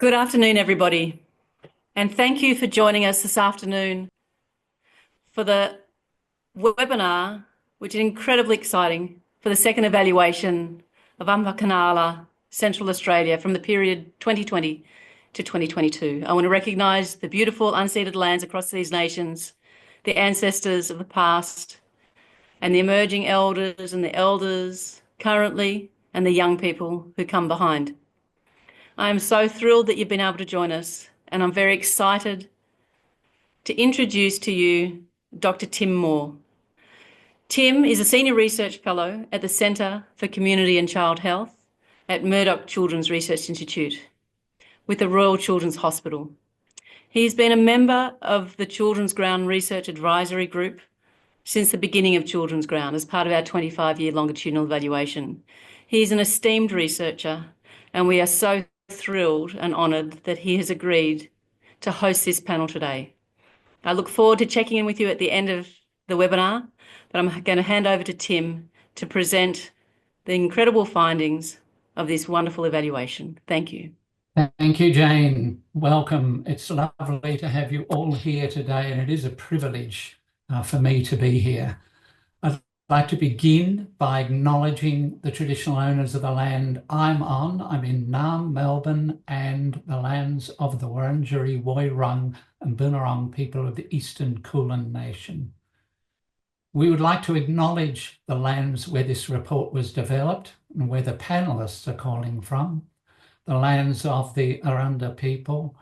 Good afternoon, everybody, and thank you for joining us this afternoon for the webinar, which is incredibly exciting, for the second evaluation of Ampe-kenhe Ahelhe, Central Australia from the period 2020 to 2022. I want to recognise the beautiful unceded lands across these nations, the ancestors of the past, and the emerging elders and the elders currently, and the young people who come behind. I am so thrilled that you've been able to join us, and I'm very excited to introduce to you Dr. Tim Moore. Tim is a Senior Research Fellow at the Centre for Community and Child Health at Murdoch Children's Research Institute with the Royal Children's Hospital. He's been a member of the Children's Ground Research Advisory Group since the beginning of Children's Ground as part of our 25-year longitudinal evaluation. He's an esteemed researcher, and we are so thrilled and honoured that he has agreed to host this panel today. I look forward to checking in with you at the end of the webinar, but I'm going to hand over to Tim to present the incredible findings of this wonderful evaluation. Thank you. Thank you, Jane. Welcome. It's lovely to have you all here today, and it is a privilege for me to be here. I'd like to begin by acknowledging the traditional owners of the land I'm on. I'm in Naarm, Melbourne, and the lands of the Wurundjeri, Woiwurrung and Boonwurrung people of the Eastern Kulin Nation. We would like to acknowledge the lands where this report was developed and where the panellists are calling from, the lands of the Aranda people.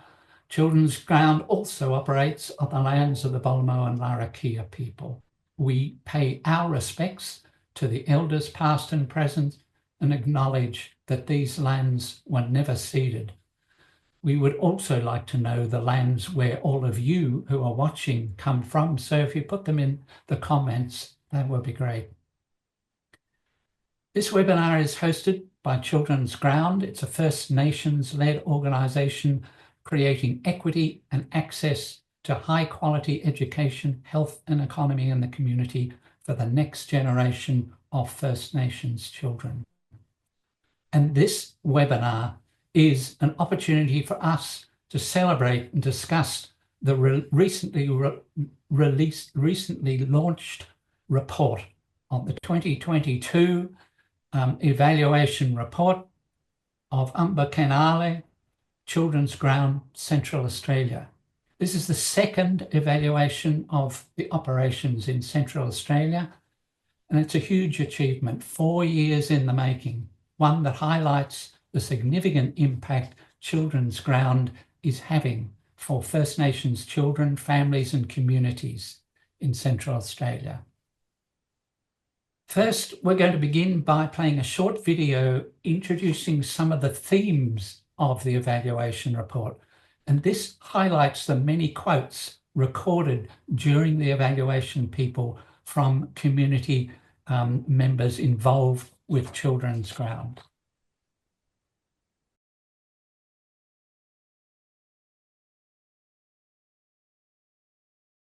Children's Ground also operates on the lands of the Bolmo and Larrakia people. We pay our respects to the elders past and present and acknowledge that these lands were never ceded. We would also like to know the lands where all of you who are watching come from, so if you put them in the comments, that would be great. This webinar is hosted by Children's Ground. It's a First Nations-led organisation creating equity and access to high-quality education, health and economy in the community for the next generation of First Nations children. And this webinar is an opportunity for us to celebrate and discuss the recently launched report of the 2022 evaluation report of Ampe-kenhe Ahelhe, Children's Ground, Central Australia. This is the second evaluation of the operations in Central Australia, and it's a huge achievement, 4 years in the making, one that highlights the significant impact Children's Ground is having for First Nations children, families and communities in Central Australia. First, we're going to begin by playing a short video introducing some of the themes of the evaluation report. And this highlights the many quotes recorded during the evaluation people from community members involved with Children's Ground.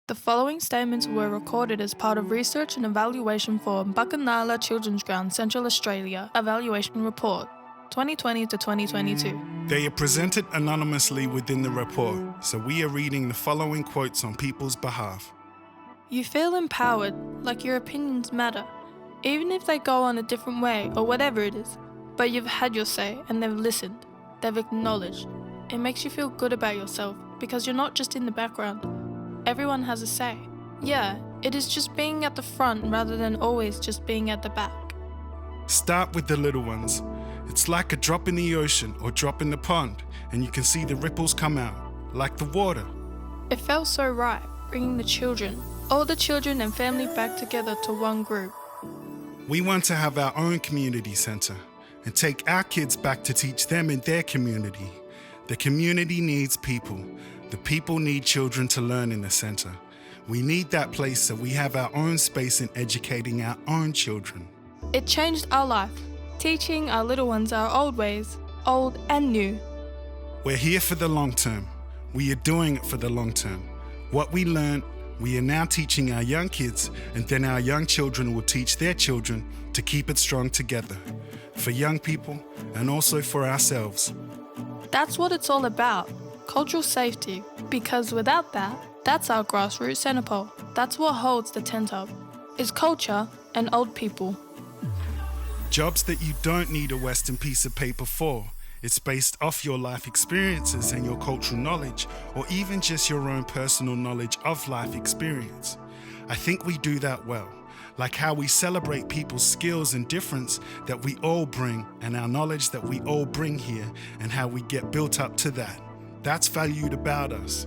The following statements were recorded as part of research and evaluation for Ampe-kenhe Ahelhe Children's Ground Central Australia Evaluation Report 2020 to 2022. They are presented anonymously within the report, so we are reading the following quotes on people's behalf. You feel empowered, like your opinions matter, even if they go on a different way or whatever it is. But you've had your say and they've listened, they've acknowledged. It makes you feel good about yourself because you're not just in the background. Everyone has a say. Yeah, it is just being at the front rather than always just being at the back. Start with the little ones. It's like a drop in the ocean or drop in the pond, and you can see the ripples come out, like the water. It felt so right, bringing the children, all the children and family back together to one group. We want to have our own community centre and take our kids back to teach them in their community. The community needs people. The people need children to learn in the centre. We need that place so we have our own space in educating our own children. It changed our life, teaching our little ones our old ways, old and new. We're here for the long term. We are doing it for the long term. What we learned, we are now teaching our young kids, and then our young children will teach their children to keep it strong together, for young people and also for ourselves. That's what it's all about, cultural safety, because without that, that's our grassroots centre pole. That's what holds the tent up, is culture and old people. Jobs that you don't need a Western piece of paper for. It's based off your life experiences and your cultural knowledge, or even just your own personal knowledge of life experience. I think we do that well, like how we celebrate people's skills and difference that we all bring and our knowledge that we all bring here and how we get built up to that. That's valued about us.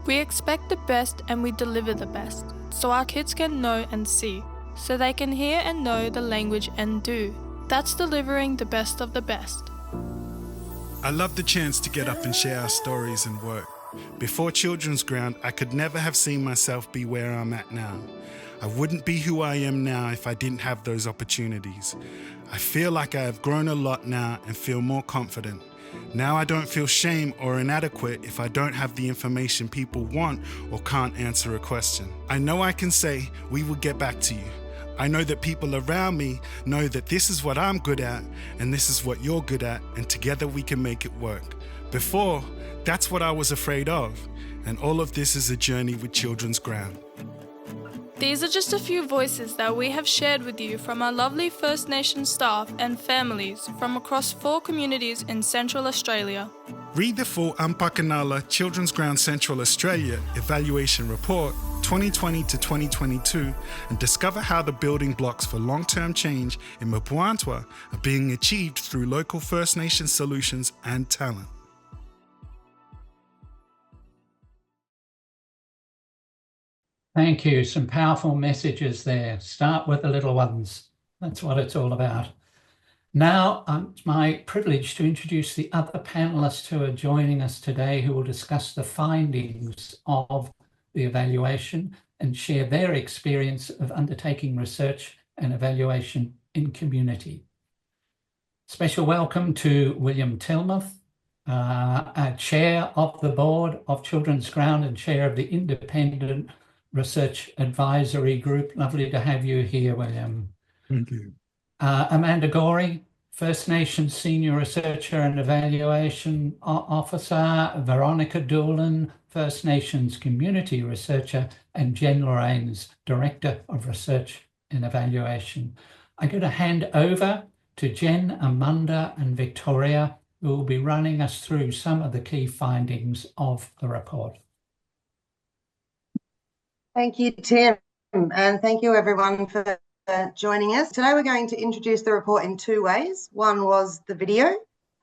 We expect the best and we deliver the best, so our kids can know and see, so they can hear and know the language and do. That's delivering the best of the best. I love the chance to get up and share our stories and work. Before Children's Ground, I could never have seen myself be where I'm at now. I wouldn't be who I am now if I didn't have those opportunities. I feel like I have grown a lot now and feel more confident. Now I don't feel shame or inadequate if I don't have the information people want or can't answer a question. I know I can say, we will get back to you. I know that people around me know that this is what I'm good at and this is what you're good at, and together we can make it work. Before, that's what I was afraid of, and all of this is a journey with Children's Ground. These are just a few voices that we have shared with you from our lovely First Nations staff and families from across 4 communities in Central Australia. Read the full Ampe-kenhe Ahelhe Children's Ground Central Australia Evaluation Report 2020 to 2022 and discover how the building blocks for long-term change in Mapuantwa are being achieved through local First Nations solutions and talent. Thank you. Some powerful messages there. Start with the little ones. That's what it's all about. Now, it's my privilege to introduce the other panellists who are joining us today, who will discuss the findings of the evaluation and share their experience of undertaking research and evaluation in community. Special welcome to William Tilmuth, Chair of the Board of Children's Ground and Chair of the Independent Research Advisory Group. Lovely to have you here, William. Thank you. Amanda Gorey, First Nations Senior Researcher and Evaluation Officer. Veronica Doolan, First Nations Community Researcher, and Jen Lorains, Director of Research and Evaluation. I'm going to hand over to Jen, Amanda, and Victoria, who will be running us through some of the key findings of the report. Thank you, Tim, and thank you everyone for joining us. Today we're going to introduce the report in 2 ways. One was the video,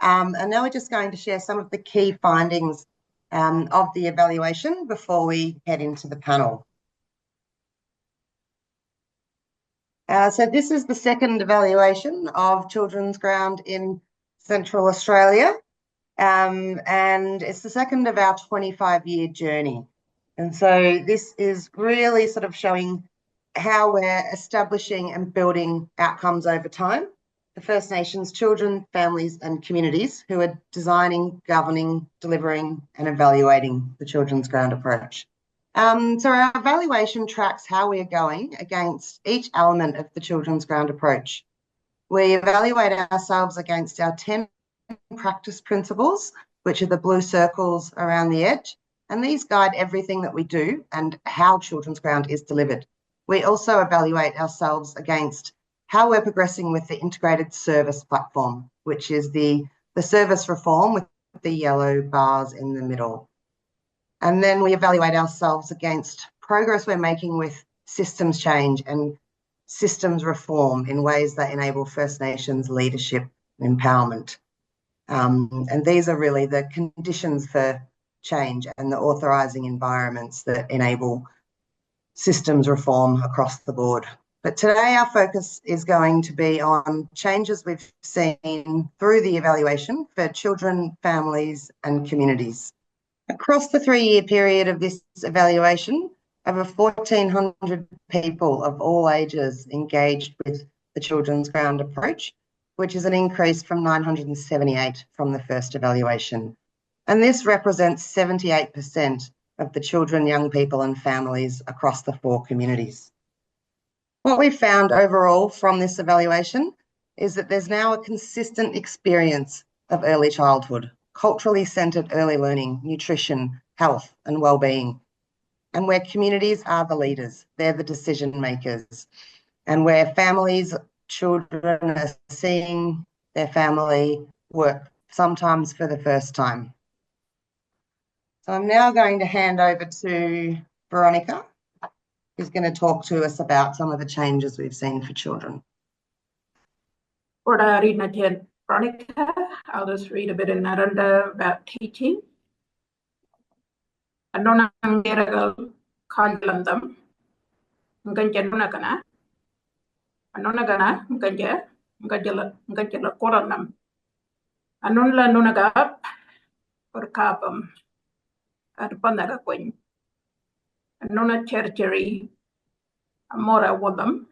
and now we're just going to share some of the key findings of the evaluation before we head into the panel. So this is the second evaluation of Children's Ground in Central Australia, and it's the second of our 25-year journey. And so this is really sort of showing how we're establishing and building outcomes over time. The First Nations children, families and communities who are designing, governing, delivering and evaluating the Children's Ground approach. So our evaluation tracks how we're going against each element of the Children's Ground approach. We evaluate ourselves against our 10 practice principles, which are the blue circles around the edge. And these guide everything that we do and how Children's Ground is delivered. We also evaluate ourselves against how we're progressing with the integrated service platform, which is the service reform with the yellow bars in the middle. And then we evaluate ourselves against progress we're making with systems change and systems reform in ways that enable First Nations leadership and empowerment. And these are really the conditions for change and the authorising environments that enable systems reform across the board. But today our focus is going to be on changes we've seen through the evaluation for children, families and communities. Across the 3-year period of this evaluation, over 1,400 people of all ages engaged with the Children's Ground approach, which is an increase from 978 from the first evaluation. And this represents 78% of the children, young people and families across the 4 communities. What we've found overall from this evaluation is that there's now a consistent experience of early childhood, culturally centred early learning, nutrition, health and well-being, and where communities are the leaders, they're the decision makers, and where families, children are seeing their family work, sometimes for the first time. So I'm now going to hand over to Veronica, who's going to talk to us about some of the changes we've seen for children. What I read in Veronica, I'll just read a bit in Naranda about teaching. Anona ngeragal kajalandam, nganjanuna kana, anona gana, ngajala koranam, anunla nunagap, or kapam, at panaga queen, anona cherchery, amora wadam,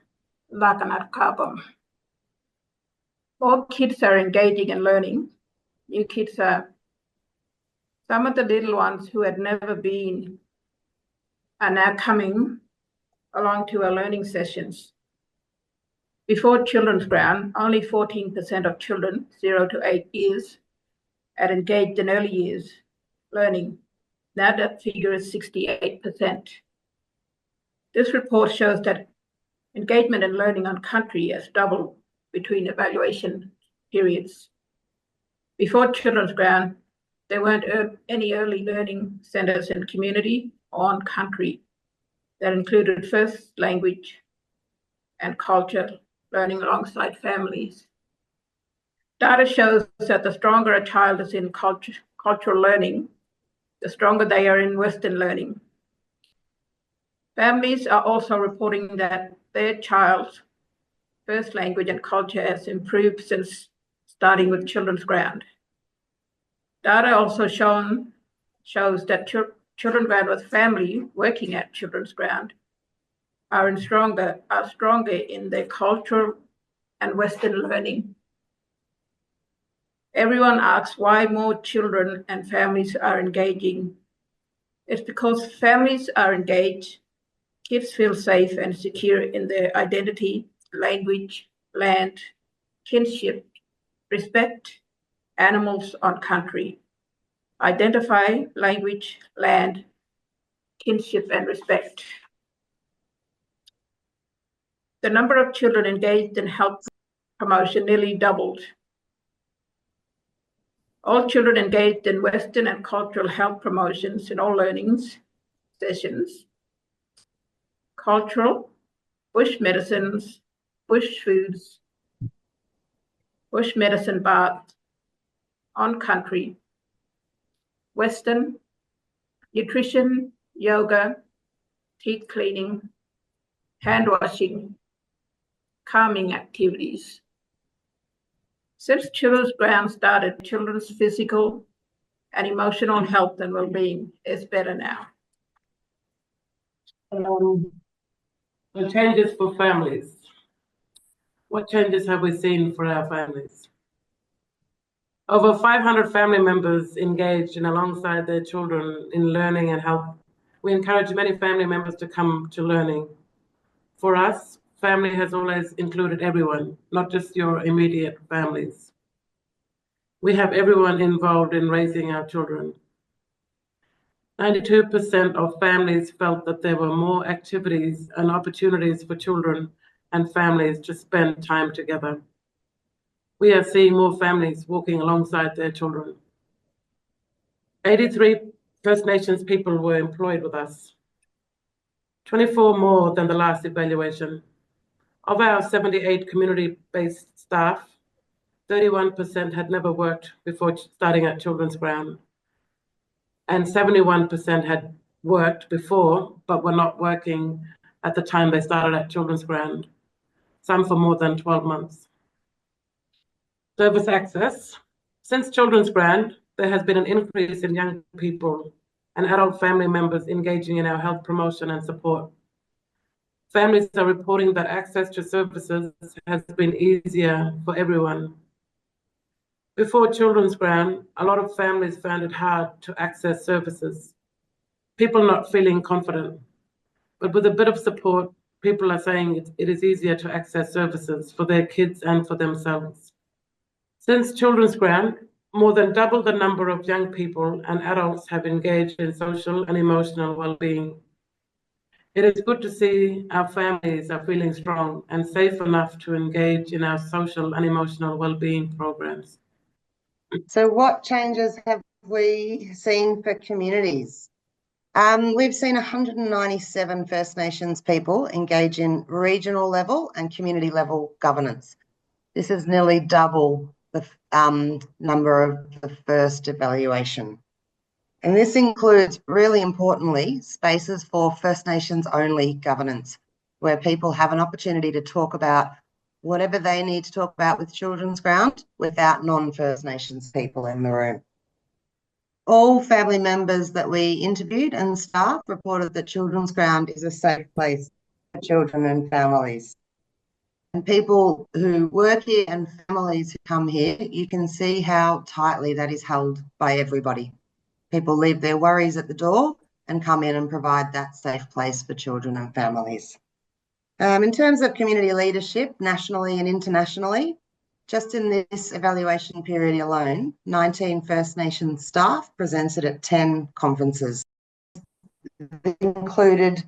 lakanat kapam. All kids are engaging and learning. New kids are, some of the little ones who had never been are now coming along to our learning sessions. Before Children's Ground, only 14% of children 0 to 8 years had engaged in early years learning. Now that figure is 68%. This report shows that engagement in learning on country has doubled between evaluation periods. Before Children's Ground, there weren't any early learning centres in community or on country that included first language and culture learning alongside families. Data shows that the stronger a child is in cultural learning, the stronger they are in Western learning. Families are also reporting that their child's first language and culture has improved since starting with Children's Ground. Data also shows that Children's Ground with family working at Children's Ground are stronger in their cultural and Western learning. Everyone asks why more children and families are engaging. It's because families are engaged, kids feel safe and secure in their identity, language, land, kinship, respect animals on country. Identify, language, land, kinship, and respect. The number of children engaged in health promotion nearly doubled. All children engaged in Western and cultural health promotions in all learnings sessions, cultural, bush medicines, bush foods, bush medicine baths, on country, Western, nutrition, yoga, teeth cleaning, hand washing, calming activities. Since Children's Ground started, children's physical and emotional health and well-being is better now. The changes for families. What changes have we seen for our families? Over 500 family members engaged in alongside their children in learning and health. We encourage many family members to come to learning. For us, family has always included everyone, not just your immediate families. We have everyone involved in raising our children. 92% of families felt that there were more activities and opportunities for children and families to spend time together. We are seeing more families walking alongside their children. 83 First Nations people were employed with us, 24 more than the last evaluation. Of our 78 community-based staff, 31% had never worked before starting at Children's Ground, and 71% had worked before but were not working at the time they started at Children's Ground, some for more than 12 months. Service access. Since Children's Ground, there has been an increase in young people and adult family members engaging in our health promotion and support. Families are reporting that access to services has been easier for everyone. Before Children's Ground, a lot of families found it hard to access services, people not feeling confident. But with a bit of support, people are saying it is easier to access services for their kids and for themselves. Since Children's Ground, more than double the number of young people and adults have engaged in social and emotional well-being. It is good to see our families are feeling strong and safe enough to engage in our social and emotional well-being programs. So what changes have we seen for communities? We've seen 197 First Nations people engage in regional level and community level governance. This is nearly double the number of the first evaluation. And this includes, really importantly, spaces for First Nations only governance, where people have an opportunity to talk about whatever they need to talk about with Children's Ground without non-First Nations people in the room. All family members that we interviewed and staff reported that Children's Ground is a safe place for children and families. And people who work here and families who come here, you can see how tightly that is held by everybody. People leave their worries at the door and come in and provide that safe place for children and families. In terms of community leadership, nationally and internationally, just in this evaluation period alone, 19 First Nations staff presented at 10 conferences. They included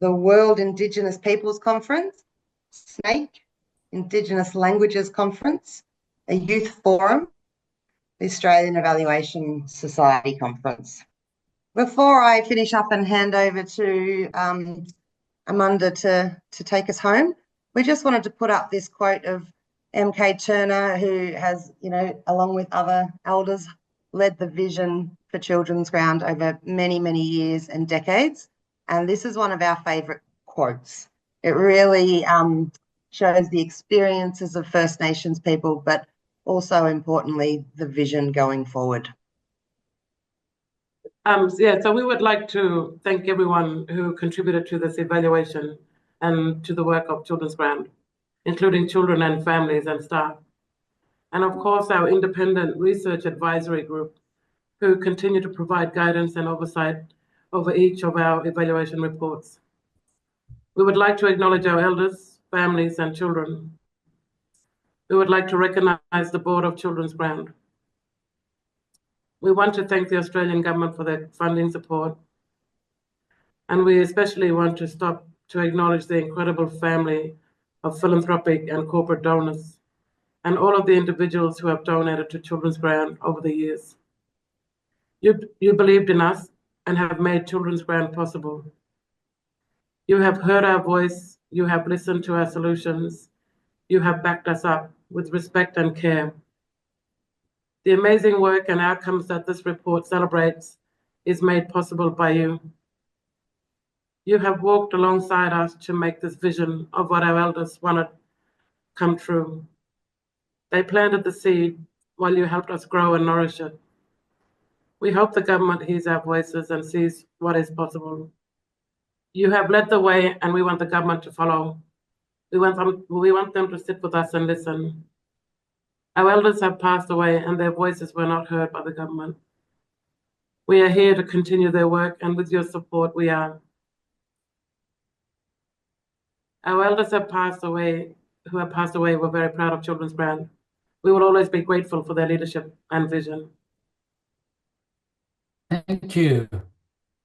the World Indigenous Peoples Conference, SNAKE, Indigenous Languages Conference, a youth forum, the Australian Evaluation Society Conference. Before I finish up and hand over to Amanda to take us home, we just wanted to put up this quote of M.K. Turner, who has, along with other elders, led the vision for Children's Ground over many, many years and decades. And this is one of our favourite quotes. It really shows the experiences of First Nations people, but also importantly, the vision going forward. So we would like to thank everyone who contributed to this evaluation and to the work of Children's Ground, including children and families and staff. And of course, our independent research advisory group, who continue to provide guidance and oversight over each of our evaluation reports. We would like to acknowledge our elders, families, and children. We would like to recognise the Board of Children's Ground. We want to thank the Australian Government for their funding support. And we especially want to stop to acknowledge the incredible family of philanthropic and corporate donors and all of the individuals who have donated to Children's Ground over the years. You believed in us and have made Children's Ground possible. You have heard our voice, you have listened to our solutions, you have backed us up with respect and care. The amazing work and outcomes that this report celebrates is made possible by you. You have walked alongside us to make this vision of what our elders wanted come true. They planted the seed while you helped us grow and nourish it. We hope the government hears our voices and sees what is possible. You have led the way and we want the government to follow. We want them to sit with us and listen. Our elders have passed away and their voices were not heard by the government. We are here to continue their work, and with your support, we are. Our elders have passed away, who have passed away. We're very proud of Children's Ground. We will always be grateful for their leadership and vision. Thank you.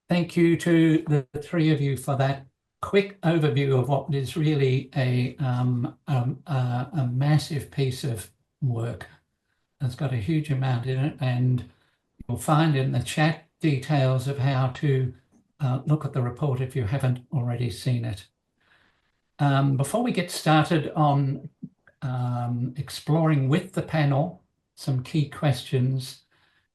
Thank you to the three of you for that quick overview of what is really a massive piece of work. It's got a huge amount in it, and you'll find in the chat details of how to look at the report if you haven't already seen it. Before we get started on exploring with the panel some key questions,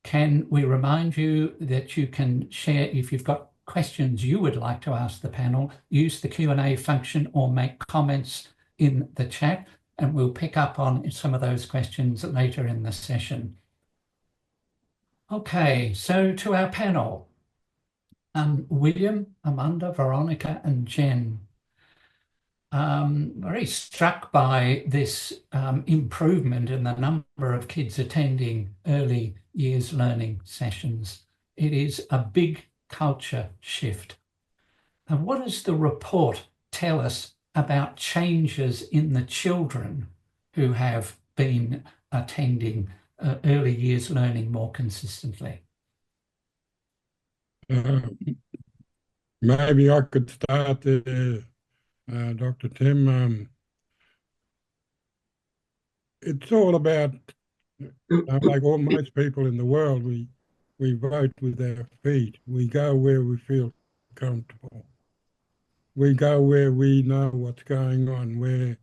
can we remind you that you can share, if you've got questions you would like to ask the panel, use the Q&A function or make comments in the chat, and we'll pick up on some of those questions later in the session. Okay, so to our panel, William, Amanda, Veronica, and Jen. Very struck by this improvement in the number of kids attending early years learning sessions. It is a big culture shift. And what does the report tell us about changes in the children who have been attending early years learning more consistently? Maybe I could start there, Dr. Tim. It's all about, like most people in the world, we vote with our feet. We go where we feel comfortable. We go where we know what's going on, where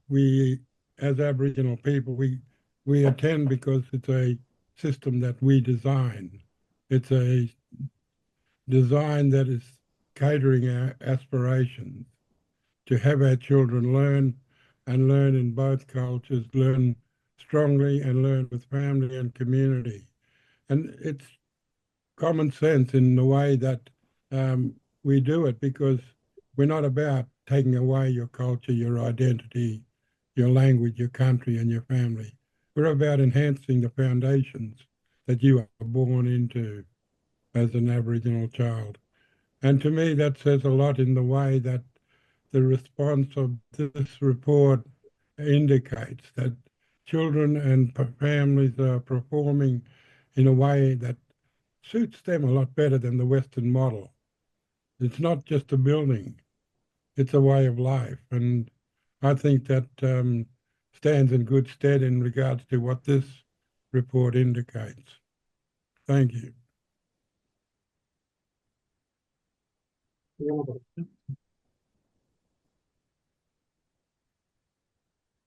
we, as Aboriginal people, we attend because it's a system that we design. It's a design that is catering our aspirations to have our children learn and learn in both cultures, learn strongly and learn with family and community. And it's common sense in the way that we do it, because we're not about taking away your culture, your identity, your language, your country and your family. We're about enhancing the foundations that you are born into as an Aboriginal child. And to me, that says a lot in the way that the response of this report indicates that children and families are performing in a way that suits them a lot better than the Western model. It's not just a building, it's a way of life. And I think that stands in good stead in regards to what this report indicates. Thank you.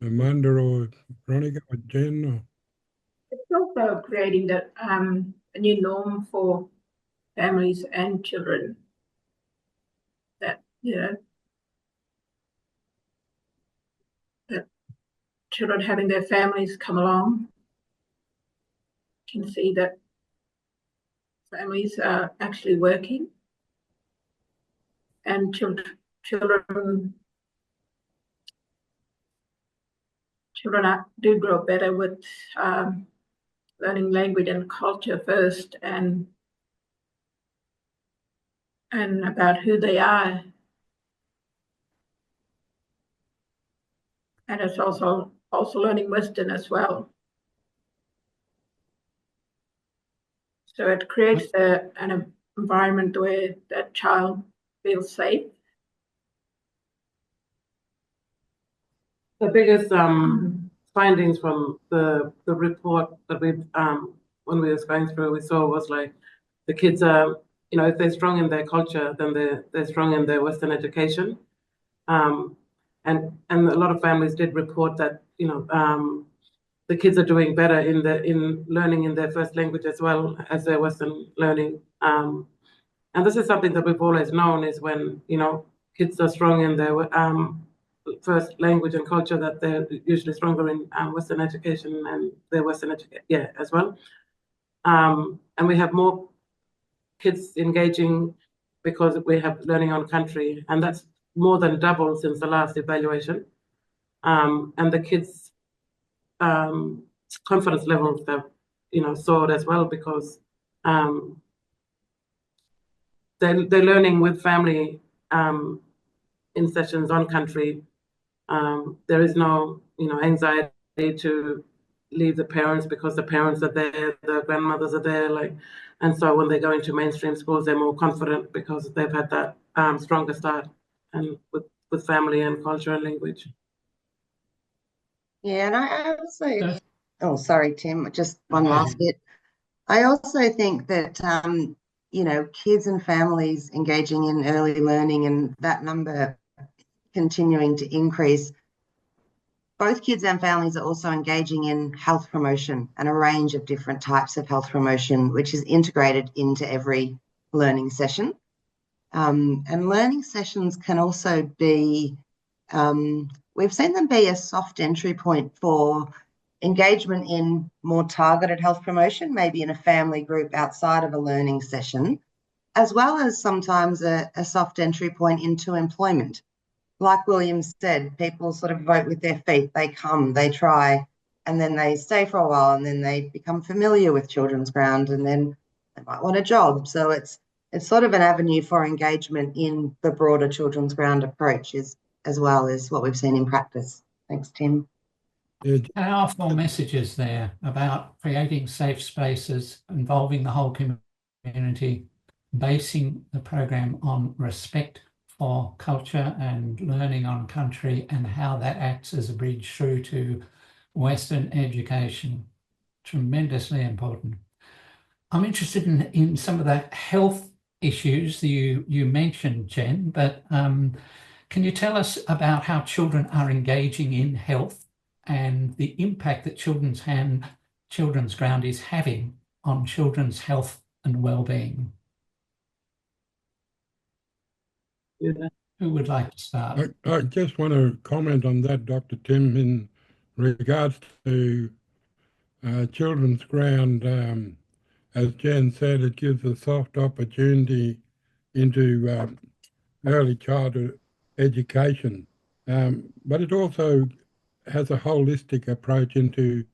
Amanda or Veronica or Jen? Or... It's also creating a new norm for families and children, that, you know, that children having their families come along can see that families are actually working, and children do grow better with learning language and culture first, and about who they are. And it's also learning Western as well. So it creates an environment where that child feels safe. The biggest findings from the report that we when we was going through, we saw was like the kids are, you know, if they're strong in their culture, then they're strong in their Western education. And a lot of families did report that, you know, the kids are doing better in learning in their first language as well as their Western learning. And this is something that we've always known, is when, you know, kids are strong in their first language and culture, that they're usually stronger in Western education and their Western education, as well. And we have more kids engaging because we have learning on country, and that's more than double since the last evaluation. And the kids' confidence levels have, you know, soared as well, because they're learning with family in sessions on country. There is no, you know, anxiety to leave the parents because the parents are there, the grandmothers are there, like, and so when they go into mainstream schools, they're more confident because they've had that stronger start and with family and culture and language. Yeah, and I also, oh, sorry, Tim, just one last bit. I also think that, you know, kids and families engaging in early learning and that number continuing to increase, both kids and families are also engaging in health promotion and a range of different types of health promotion, which is integrated into every learning session. And learning sessions can also be, we've seen them be a soft entry point for engagement in more targeted health promotion, maybe in a family group outside of a learning session, as well as sometimes a soft entry point into employment. Like William said, people sort of vote with their feet. They come, they try, and then they stay for a while, and then they become familiar with Children's Ground, and then they might want a job. So it's sort of an avenue for engagement in the broader Children's Ground approach, as well as what we've seen in practice. Thanks, Tim. Powerful messages there about creating safe spaces, involving the whole community, basing the program on respect for culture and learning on country, and how that acts as a bridge through to Western education. Tremendously important. I'm interested in some of the health issues that you mentioned, Jen, but can you tell us about how children are engaging in health and the impact that Children's Ground is having on children's health and well-being? Yeah. Who would like to start? I just want to comment on that, Dr. Tim, in regards to Children's Ground. As Jen said, it gives a soft opportunity into early childhood education, but it also has a holistic approach into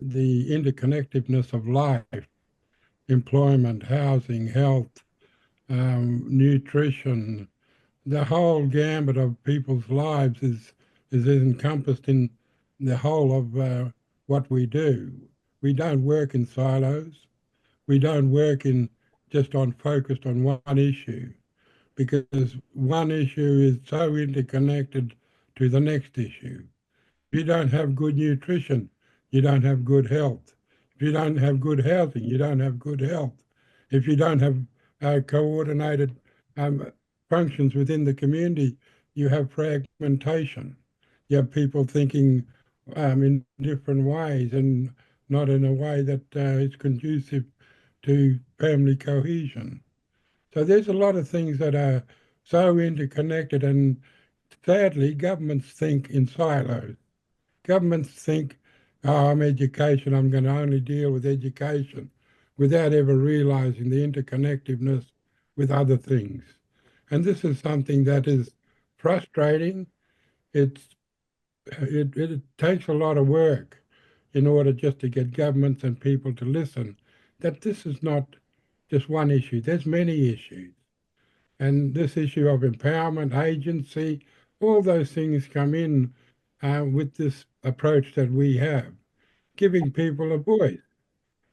the interconnectedness of life, employment, housing, health, nutrition. The whole gambit of people's lives is encompassed in the whole of what we do. We don't work in silos. We don't work in just focused on one issue, because one issue is so interconnected to the next issue. If you don't have good nutrition, you don't have good health. If you don't have good housing, you don't have good health. If you don't have coordinated functions within the community, you have fragmentation. You have people thinking in different ways, and not in a way that is conducive to family cohesion. So there's a lot of things that are so interconnected, and sadly, governments think in silos. Governments think, oh, I'm education, I'm going to only deal with education, without ever realizing the interconnectedness with other things. And this is something that is frustrating. It takes a lot of work in order just to get governments and people to listen that this is not just one issue. There's many issues. And this issue of empowerment, agency, all those things come in with this approach that we have. Giving people a voice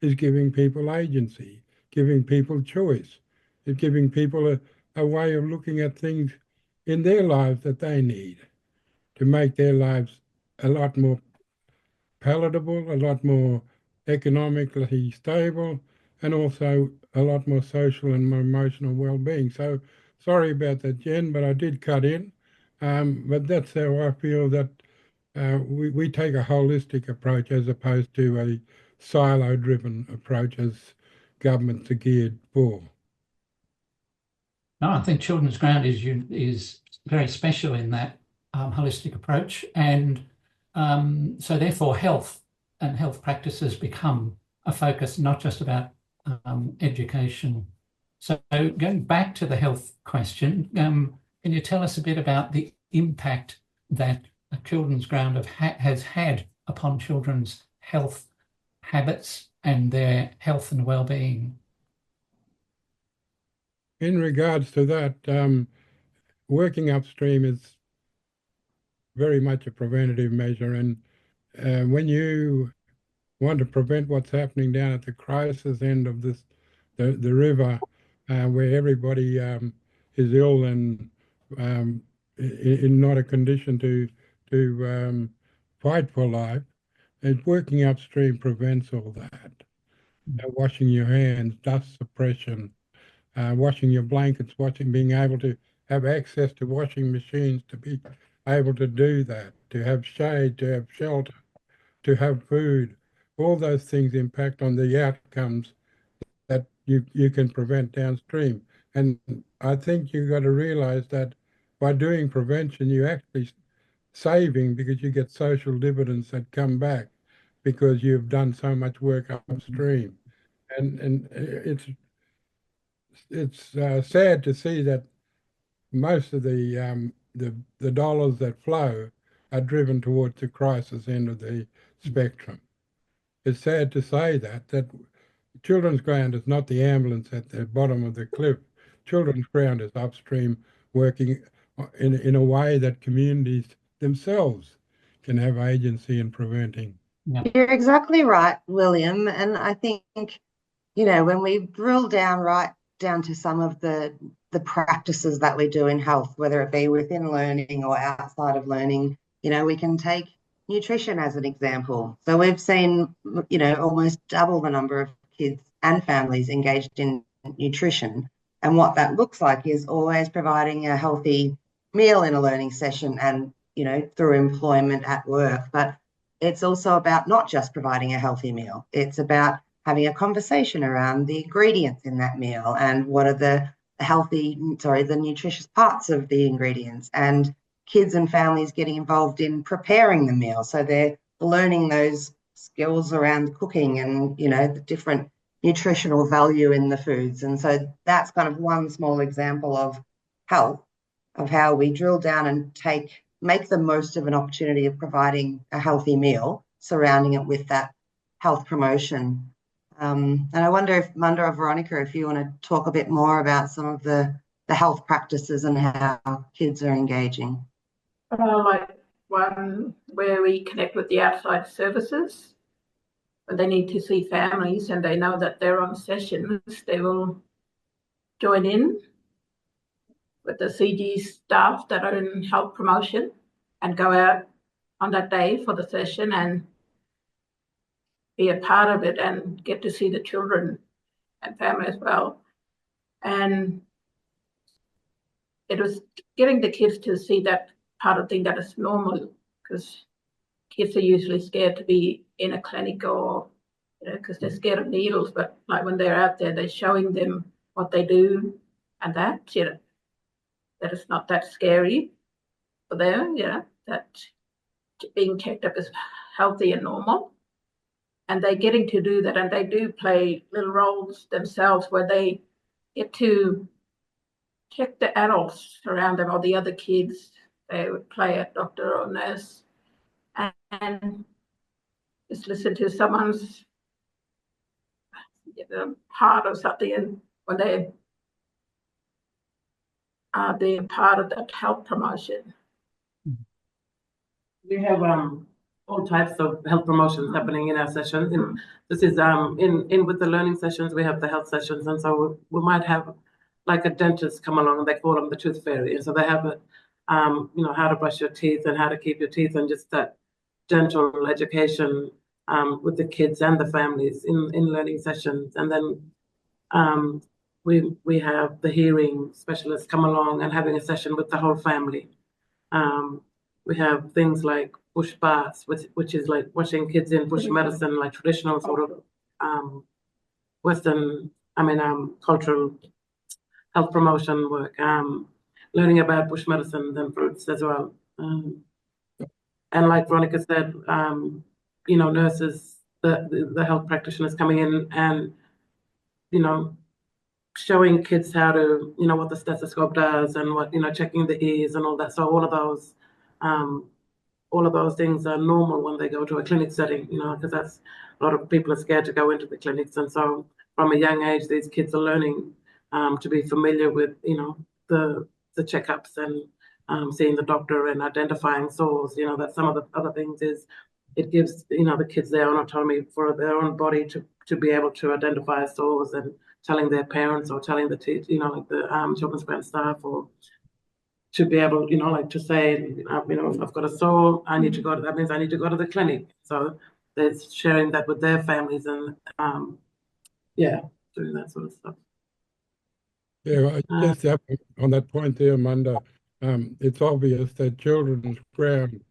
is giving people agency, giving people choice, is giving people a way of looking at things in their lives that they need to make their lives a lot more palatable, a lot more economically stable, and also a lot more social and more emotional well-being. So sorry about that, Jen, but I did cut in. But that's how I feel that we take a holistic approach as opposed to a silo-driven approach as governments are geared for. No, I think Children's Ground is very special in that holistic approach, and so therefore health and health practices become a focus, not just about education. So going back to the health question, can you tell us a bit about the impact that Children's Ground has had upon children's health habits and their health and well-being? In regards to that, working upstream is very much a preventative measure. And when you want to prevent what's happening down at the crisis end of the river, where everybody is ill and in not a condition to fight for life, and working upstream prevents all that. Washing your hands, dust suppression, washing your blankets, being able to have access to washing machines, to be able to do that, to have shade, to have shelter, to have food. All those things impact on the outcomes that you can prevent downstream. And I think you've got to realize that by doing prevention, you're actually saving, because you get social dividends that come back because you've done so much work upstream. And it's sad to see that most of the dollars that flow are driven towards the crisis end of the spectrum. It's sad to say that Children's Ground is not the ambulance at the bottom of the cliff. Children's Ground is upstream, working in a way that communities themselves can have agency in preventing. Yeah. You're exactly right, William. And I think, when we drill down right down to some of the practices that we do in health, whether it be within learning or outside of learning, we can take nutrition as an example. So we've seen, almost double the number of kids and families engaged in nutrition. And what that looks like is always providing a healthy meal in a learning session and, through employment at work. But it's also about not just providing a healthy meal. It's about having a conversation around the ingredients in that meal and what are the nutritious parts of the ingredients, and kids and families getting involved in preparing the meal. So they're learning those skills around cooking and, the different nutritional value in the foods. And so that's kind of one small example of health, of how we drill down and make the most of an opportunity of providing a healthy meal, surrounding it with that health promotion. And I wonder if Munda or Veronica, if you want to talk a bit more about some of the health practices and how kids are engaging. Like one where we connect with the outside services. When they need to see families and they know that they're on sessions, they will join in with the CG staff that are in health promotion and go out on that day for the session and be a part of it and get to see the children and family as well. And it was getting the kids to see that part of thing that is normal, because kids are usually scared to be in a clinic or, because they're scared of needles. But like when they're out there, they're showing them what they do and that, that it's not that scary for them, that being checked up is healthy and normal. And they're getting to do that, and they do play little roles themselves where they get to check the adults around them or the other kids. They would play a doctor or nurse and just listen to someone's part of something, and when they are being part of that health promotion. We have all types of health promotions happening in our sessions. And this is in with the learning sessions, we have the health sessions, and so we might have like a dentist come along, and they call them the tooth fairy, and so they have a how to brush your teeth and how to keep your teeth, and just that dental education with the kids and the families in learning sessions. And then we have the hearing specialists come along and having a session with the whole family. We have things like bush baths, which is like washing kids in bush medicine, like traditional sort of Western, cultural health promotion work, learning about bush medicine and fruits as well. And like Veronica said, nurses, the health practitioners coming in and, showing kids how to, what the stethoscope does and what, checking the ears and all that. So all of those things are normal when they go to a clinic setting, because that's a lot of people are scared to go into the clinics. And so from a young age, these kids are learning to be familiar with, the checkups and seeing the doctor and identifying sores. That some of the other things is it gives, the kids their own autonomy for their own body to be able to identify sores and telling their parents or telling the like the children's grant staff, or to be able, like to say, if I've got a sore, that means I need to go to the clinic. So they're sharing that with their families and, doing that sort of stuff. Yeah, just on that point there, Munda, it's obvious that children's ground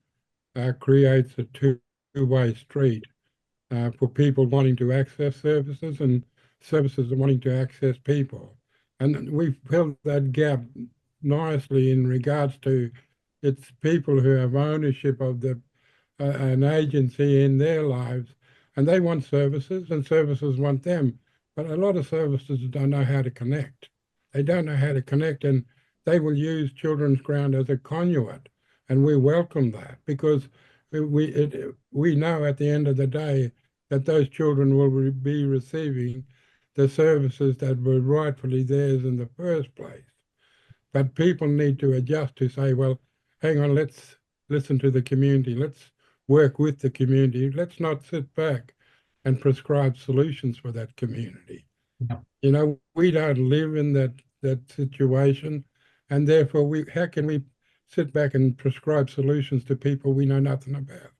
creates a two-way street for people wanting to access services and services wanting to access people. And we've filled that gap nicely in regards to it's people who have ownership of an agency in their lives, and they want services and services want them. But a lot of services don't know how to connect. They don't know how to connect, and they will use children's ground as a conduit. And we welcome that, because we know at the end of the day that those children will be receiving the services that were rightfully theirs in the first place. But people need to adjust to say, well, hang on, let's listen to the community. Let's work with the community. Let's not sit back and prescribe solutions for that community. Yeah. You know, we don't live in that situation, and therefore how can we sit back and prescribe solutions to people we know nothing about?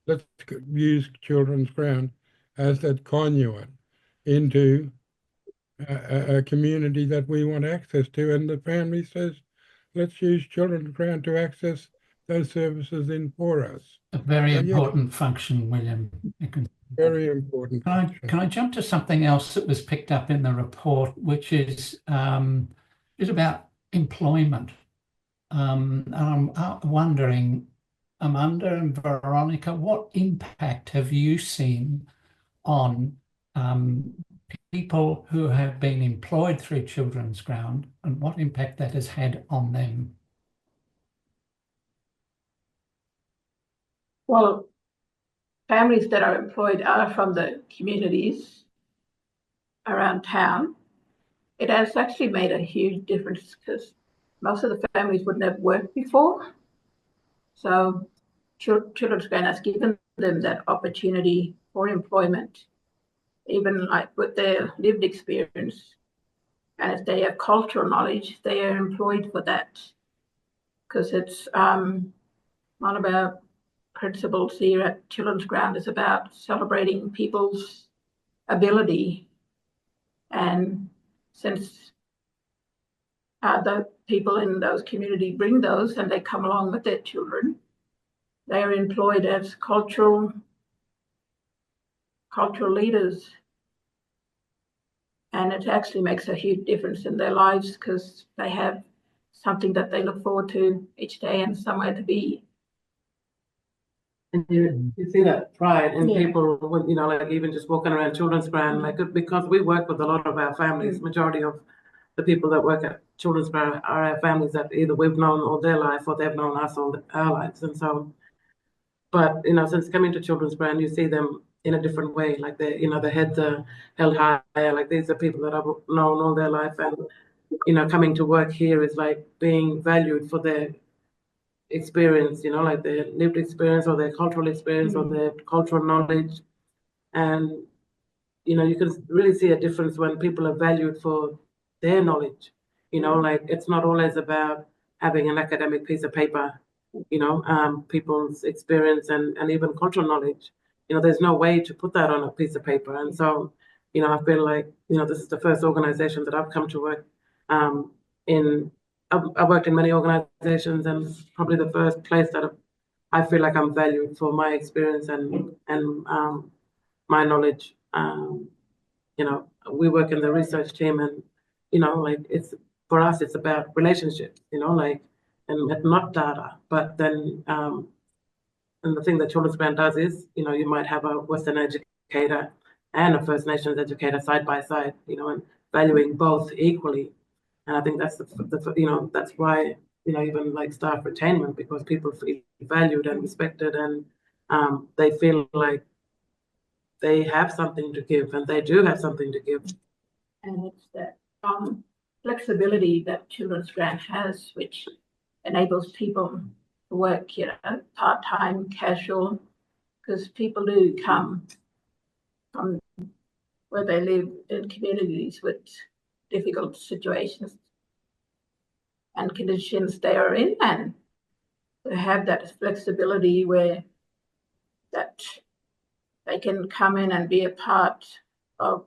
Let's use Children's Ground as that conduit into a community that we want access to, and the family says, let's use Children's Ground to access those services in for us. A very So, yeah, important function, William. very important. Can I jump to something else that was picked up in the report, which is about employment? And I'm wondering, Amanda and Veronica, what impact have you seen on people who have been employed through Children's Ground, and what impact that has had on them? Well, families that are employed are from the communities around town. It has actually made a huge difference because most of the families wouldn't have worked before. So Children's Ground has given them that opportunity for employment, even like with their lived experience. And if they have cultural knowledge, they are employed for that. Because it's one of our principles here at Children's Ground is about celebrating people's ability. And since the people in those communities bring those and they come along with their children, they are employed as cultural leaders. And it actually makes a huge difference in their lives because they have something that they look forward to each day and somewhere to be. And you see that pride in Yeah. people, when, you know, like even just walking around Children's Ground, like because we work with a lot of our families, majority of the people that work at Children's Ground are our families that either we've known all their life or they've known us all our lives. And so, but, you know, since coming to Children's Ground, you see them in a different way, like their heads are held higher, like these are people that I've known all their life, and, you know, coming to work here is like being valued for their experience, you know, like their lived experience or their cultural experience or their cultural knowledge. And, you know, you can really see a difference when people are valued for their knowledge, you know, like it's not always about having an academic piece of paper, you know, people's experience and even cultural knowledge. You know, there's no way to put that on a piece of paper. And so, you know, I feel like, you know, this is the first organization that I've come to work in. I've worked in many organizations, and probably the first place that I feel like I'm valued for my experience and my knowledge. You know, we work in the research team, and, you know, like it's, for us, it's about relationships, you know, like, and not data. But then, and the thing that Children's Ground does is, you know, you might have a Western educator and a First Nations educator side by side, you know, and valuing both equally. And I think that's the you know, that's why, you know, even like staff retainment, because people feel valued and respected, and they feel like they have something to give, and they do have something to give. And it's that flexibility that Children's Ground has, which enables people to work, you know, part-time, casual, because people do come from where they live in communities with difficult situations and conditions they are in, and to have that flexibility where that they can come in and be a part of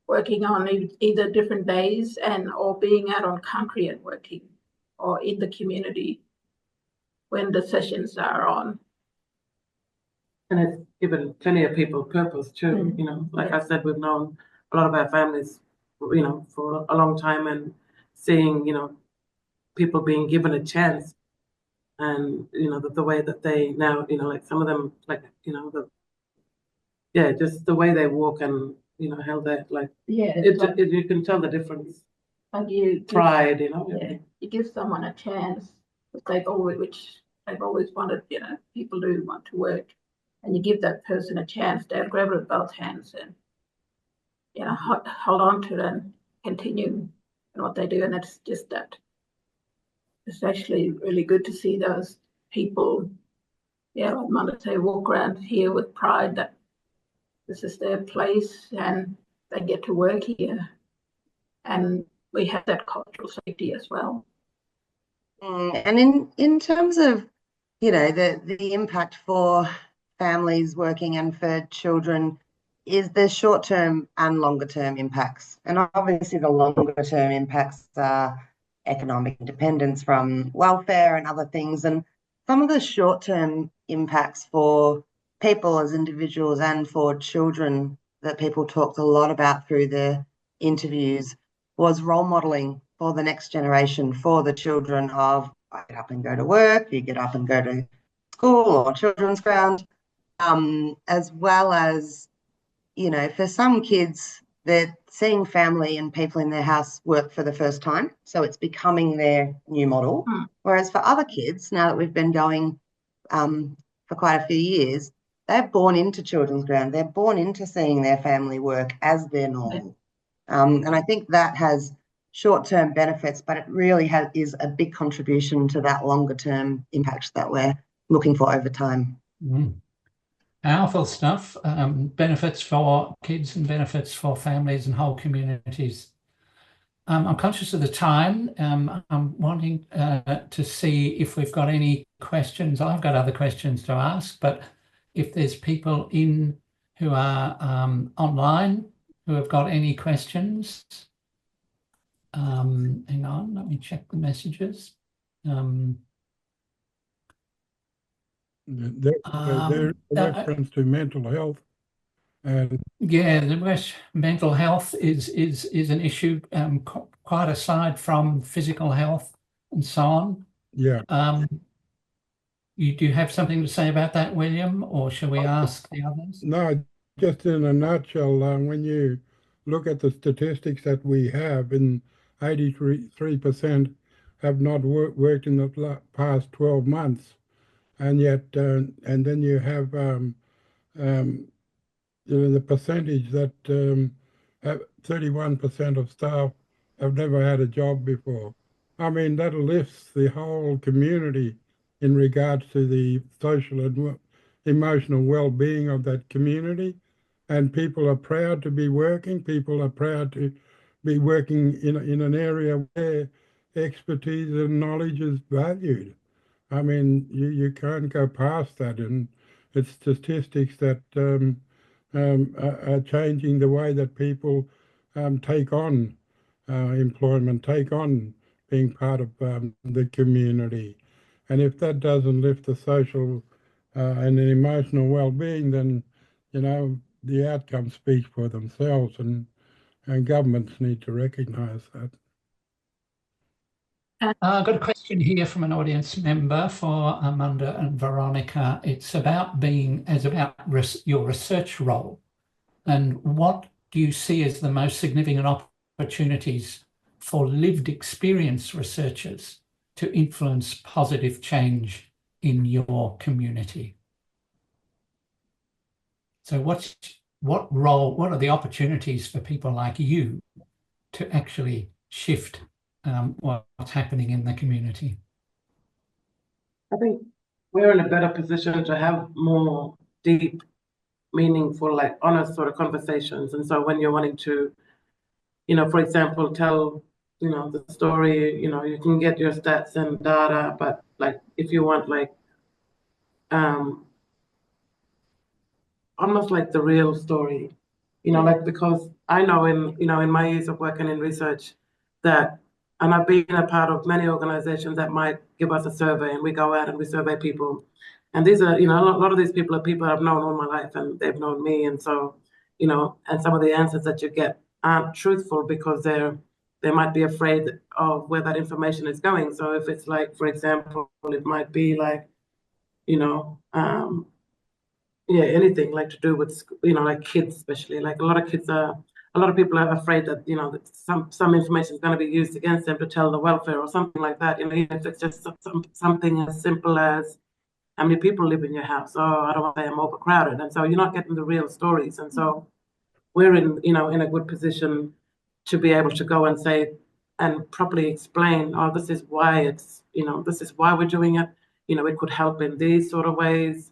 working on either different days or being out on country and working, or in the community when the sessions are on. And it's given plenty of people purpose too, you know, like I said, we've known a lot of our families, you know, for a long time, and seeing, you know, people being given a chance, and, you know, the way that they now, you know, like some of them, like, you know, just the way they walk and, you know, how they, like, you can tell the difference. And you Pride, you know. Yeah, you give someone a chance, which they've always wanted, you know, people do want to work, and you give that person a chance, they'll grab it with both hands and, you know, hold on to it and continue in what they do. And that's just that. It's actually really good to see those people, like Mother say, walk around here with pride that this is their place and they get to work here. And we have that cultural safety as well. And in terms of, the impact for families working and for children, is the short-term and longer-term impacts. And obviously the longer-term impacts are economic independence from welfare and other things. And some of the short-term impacts for people as individuals and for children that people talked a lot about through the interviews was role modeling for the next generation, for the children of, I get up and go to work, you get up and go to school or children's ground, as well as, for some kids, they're seeing family and people in their house work for the first time. So it's becoming their new model. Whereas for other kids, now that we've been going for quite a few years, they're born into children's ground. They're born into seeing their family work as their normal. And I think that has short-term benefits, but it really is a big contribution to that longer-term impact that we're looking for over time. Powerful stuff. Benefits for kids and benefits for families and whole communities. I'm conscious of the time. I'm wanting to see if we've got any questions. I've got other questions to ask, but if there's people who are online who have got any questions, hang on, let me check the messages. There's a reference to mental health. And yeah, the mental health is an issue quite aside from physical health and so on. Yeah. Do you have something to say about that, William, or shall we ask the others? No, just in a nutshell, when you look at the statistics that we have, and 83% have not worked in the past 12 months, and yet, and then you have the percentage that 31% of staff have never had a job before. I mean, that lifts the whole community in regards to the social and emotional well-being of that community. And people are proud to be working. People are proud to be working in an area where expertise and knowledge is valued. I mean, you can't go past that. And it's statistics that are changing the way that people take on employment, take on being part of the community. And if that doesn't lift the social and the emotional well-being, then, the outcomes speak for themselves, and governments need to recognise that. I've got a question here from an audience member for Amanda and Veronica. It's about your research role, and what do you see as the most significant opportunities for lived experience researchers to influence positive change in your community? So what are the opportunities for people like you to actually shift what's happening in the community? I think we're in a better position to have more deep, meaningful, like honest sort of conversations. And so when you're wanting to, for example, tell, the story, you can get your stats and data, but like if you want like almost like the real story, like, because I know in my years of working in research that, and I've been a part of many organizations that might give us a survey, and we go out and we survey people. And these are, a lot of these people are people I've known all my life, and they've known me. And so, and some of the answers that you get aren't truthful because they might be afraid of where that information is going. So if it's like, for example, it might be like, anything like to do with, like kids, especially, like a lot of people are afraid that, that some information is going to be used against them to tell the welfare or something like that. If it's just something as simple as how many people live in your house, I don't want to say I'm overcrowded. And so you're not getting the real stories. And so we're in a good position to be able to go and say and properly explain, this is why this is why we're doing it. it could help in these sort of ways.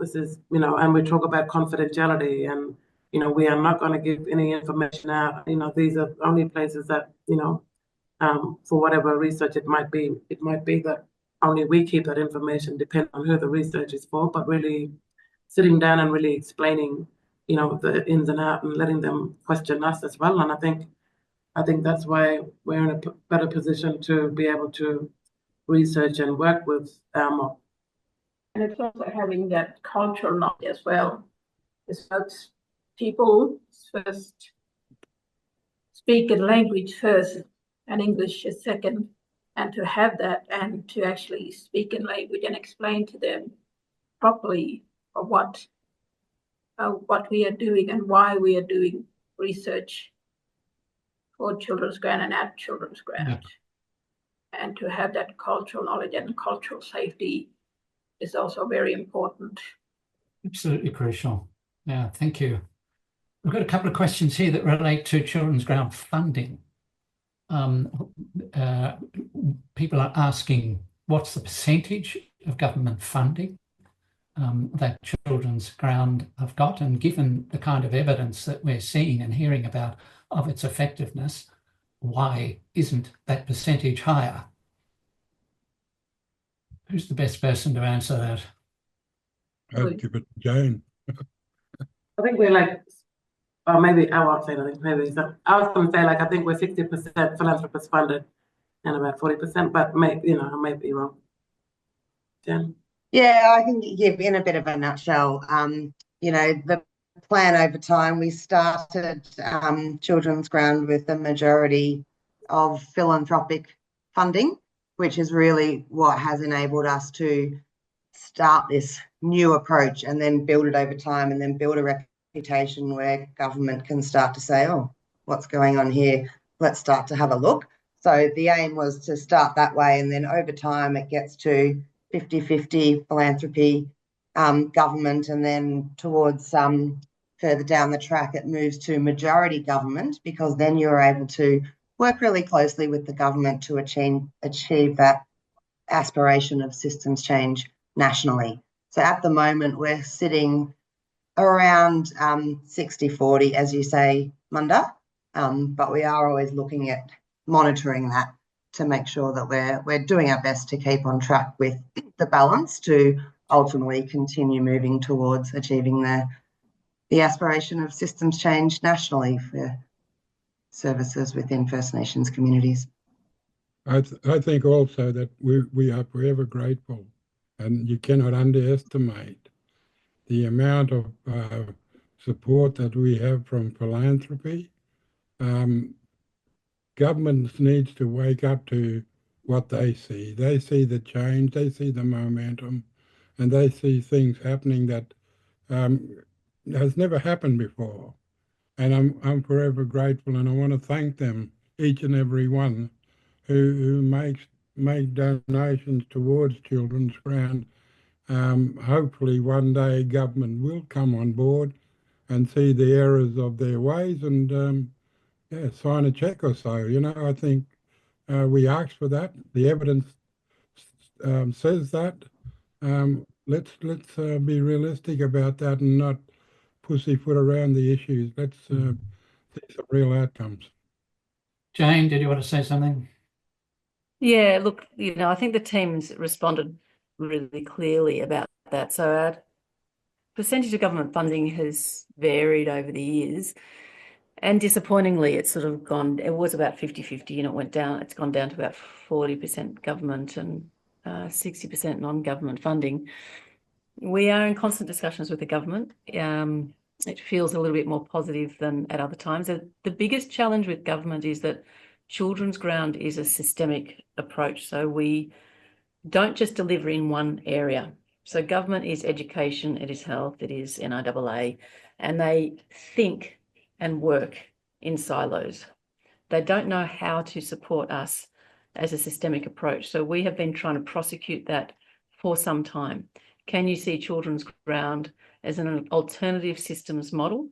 This is, and we talk about confidentiality, and, we are not going to give any information out. These are only places that, for whatever research it might be that only we keep that information, depending on who the research is for, but really sitting down and really explaining, the ins and outs and letting them question us as well. And I think that's why we're in a better position to be able to research and work with more. And it's also having that cultural knowledge as well. It's about people first speak a language first and English is second, and to have that and to actually speak in language and explain to them properly what we are doing and why we are doing research for children's grant and at children's grant. Yeah. And to have that cultural knowledge and cultural safety is also very important. Absolutely crucial. Yeah, thank you. We've got a couple of questions here that relate to children's grant funding. People are asking, what's the percentage of government funding that children's ground have got? And given the kind of evidence that we're seeing and hearing about of its effectiveness, why isn't that percentage higher? Who's the best person to answer that? I'd give it to Jane. I think we're like, or maybe I won't say nothing. Maybe so. I was going to say, like, I think we're 60% philanthropist funded and about 40%, but maybe, I might be wrong. Jen? Yeah, I can give in a bit of a nutshell. The plan over time, we started Children's Ground with the majority of philanthropic funding, which is really what has enabled us to start this new approach and then build it over time and then build a reputation where government can start to say, oh, what's going on here? Let's start to have a look. So the aim was to start that way, and then over time it gets to 50-50 philanthropy, government, and then towards further down the track it moves to majority government, because then you're able to work really closely with the government to achieve that aspiration of systems change nationally. So at the moment we're sitting around 60-40, as you say, Munda, but we are always looking at monitoring that to make sure that we're doing our best to keep on track with the balance to ultimately continue moving towards achieving the aspiration of systems change nationally for services within First Nations communities. I think also that we are forever grateful, and you cannot underestimate the amount of support that we have from philanthropy. Governments needs to wake up to what they see. They see the change, they see the momentum, and they see things happening that has never happened before. And I'm forever grateful, and I want to thank them, each and every one who make donations towards Children's Ground. Hopefully one day government will come on board and see the errors of their ways and sign a check or so. I think we asked for that. The evidence says that. Let's be realistic about that and not pussyfoot around the issues. Let's see some real outcomes. Jane, did you want to say something? Yeah, look, I think the team's responded really clearly about that. So our percentage of government funding has varied over the years, and disappointingly it's sort of gone, it was about 50-50 and it's gone down to about 40% government and 60% non-government funding. We are in constant discussions with the government. It feels a little bit more positive than at other times. The biggest challenge with government is that Children's Ground is a systemic approach. So we don't just deliver in one area. So government is education, it is health, it is NIAA, and they think and work in silos. They don't know how to support us as a systemic approach. So we have been trying to prosecute that for some time. Can you see Children's Ground as an alternative systems model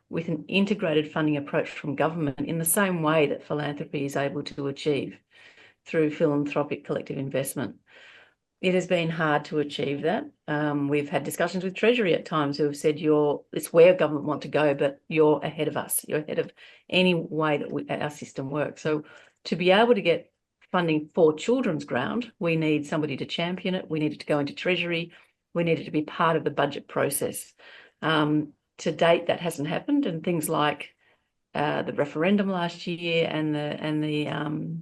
with an integrated funding approach from government in the same way that philanthropy is able to achieve through philanthropic collective investment? It has been hard to achieve that. We've had discussions with Treasury at times who have said it's where government want to go, but you're ahead of us. You're ahead of any way that our system works. So to be able to get funding for Children's Ground, we need somebody to champion it. We need it to go into Treasury. We need it to be part of the budget process. To date, that hasn't happened, and things like the referendum last year and the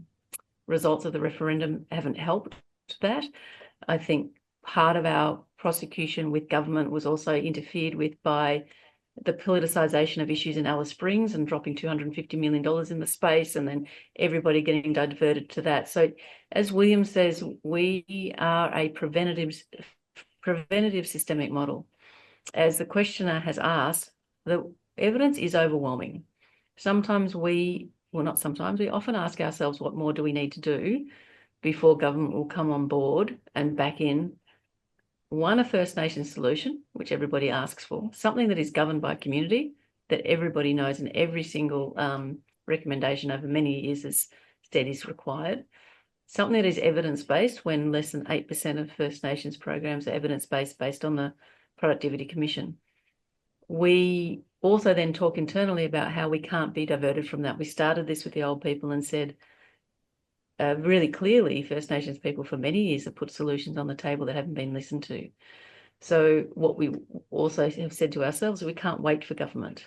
results of the referendum haven't helped that. I think part of our prosecution with government was also interfered with by the politicisation of issues in Alice Springs and dropping $250 million in the space, and then everybody getting diverted to that. So as William says, we are a preventative systemic model. As the questioner has asked, the evidence is overwhelming. We often ask ourselves, what more do we need to do before government will come on board and back in a First Nations solution, which everybody asks for, something that is governed by community, that everybody knows, and every single recommendation over many years has said is required. Something that is evidence-based, when less than 8% of First Nations programs are evidence-based based on the Productivity Commission. We also then talk internally about how we can't be diverted from that. We started this with the old people and said, really clearly, First Nations people for many years have put solutions on the table that haven't been listened to. So what we also have said to ourselves is we can't wait for government.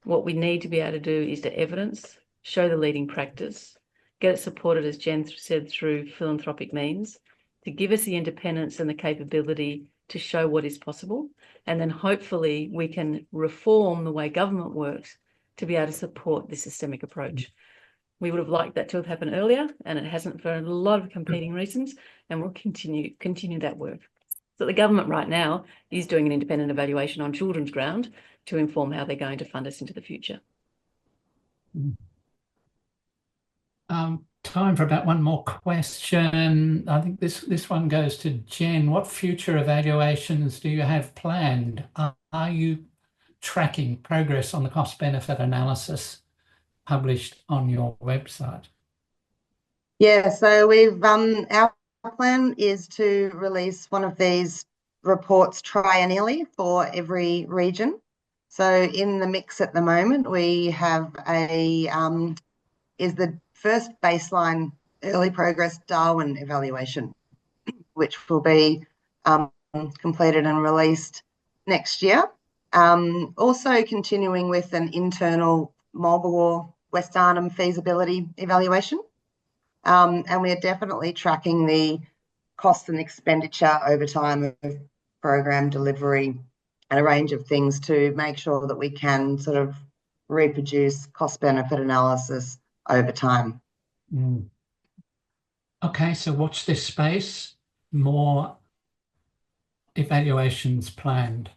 What we need to be able to do is to evidence, show the leading practice, get it supported, as Jen said, through philanthropic means, to give us the independence and the capability to show what is possible. And then hopefully we can reform the way government works to be able to support this systemic approach. We would have liked that to have happened earlier, and it hasn't for a lot of competing reasons, and we'll continue that work. So the government right now is doing an independent evaluation on Children's Ground to inform how they're going to fund us into the future. Time for about one more question. I think this one goes to Jen. What future evaluations do you have planned? Are you tracking progress on the cost-benefit analysis published on your website? Yeah, so our plan is to release one of these reports triennially for every region. So in the mix at the moment, we have is the first baseline early progress Darwin evaluation, which will be completed and released next year. Also continuing with an internal Marlborough West Arnhem feasibility evaluation. And we are definitely tracking the cost and expenditure over time of program delivery and a range of things to make sure that we can sort of reproduce cost-benefit analysis over time. Okay, so watch this space. More evaluations planned.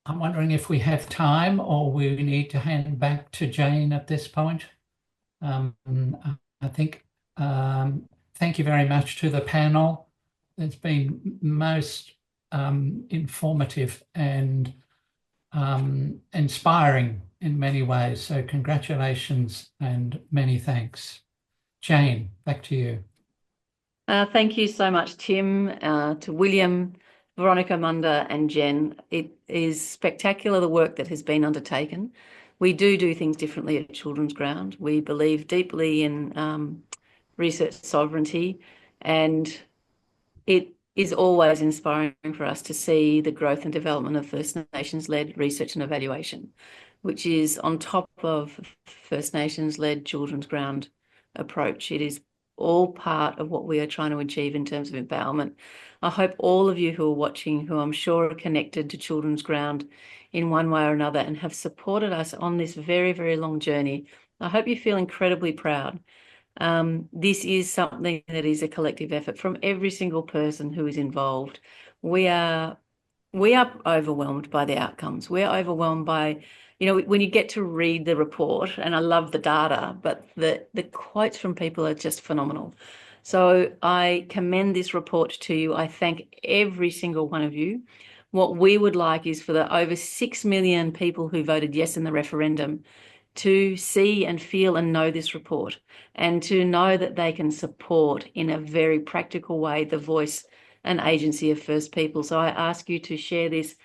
I'm wondering if we have time or we need to hand back to Jane at this point. I think, thank you very much to the panel. It's been most informative and inspiring in many ways. So congratulations and many thanks. Jane, back to you. Thank you so much, Tim, to William, Veronica, Munda and Jen. It is spectacular, the work that has been undertaken. We do things differently at Children's Ground. We believe deeply in research sovereignty, and it is always inspiring for us to see the growth and development of First Nations-led research and evaluation, which is on top of First Nations-led Children's Ground approach. It is all part of what we are trying to achieve in terms of empowerment. I hope all of you who are watching, who I'm sure are connected to Children's Ground in one way or another and have supported us on this very, very long journey, I hope you feel incredibly proud. This is something that is a collective effort from every single person who is involved. We are overwhelmed by the outcomes. We're overwhelmed by, when you get to read the report, and I love the data, but the quotes from people are just phenomenal. So I commend this report to you. I thank every single one of you. What we would like is for the over 6 million people who voted yes in the referendum to see and feel and know this report, and to know that they can support in a very practical way the voice and agency of First People. So I ask you to share this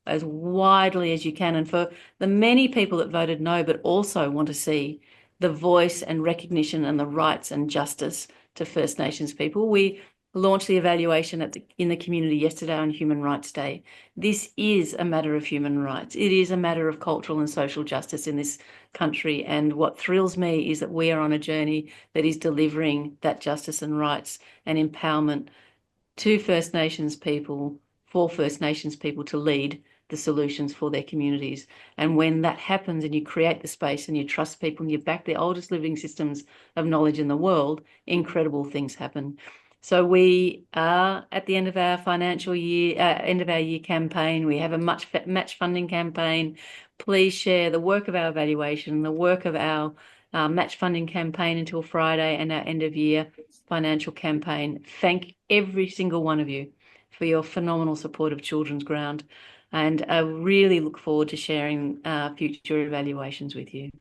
as widely as you can. And for the many people that voted no, but also want to see the voice and recognition and the rights and justice to First Nations people, we launched the evaluation in the community yesterday on Human Rights Day. This is a matter of human rights. It is a matter of cultural and social justice in this country. And what thrills me is that we are on a journey that is delivering that justice and rights and empowerment to First Nations people, for First Nations people to lead the solutions for their communities. And when that happens and you create the space and you trust people and you back the oldest living systems of knowledge in the world, incredible things happen. So we are at the end of our financial year, end of our year campaign. We have a match funding campaign. Please share the work of our evaluation, the work of our match funding campaign until Friday, and our end of year financial campaign. Thank every single one of you for your phenomenal support of Children's Ground. And I really look forward to sharing future evaluations with you.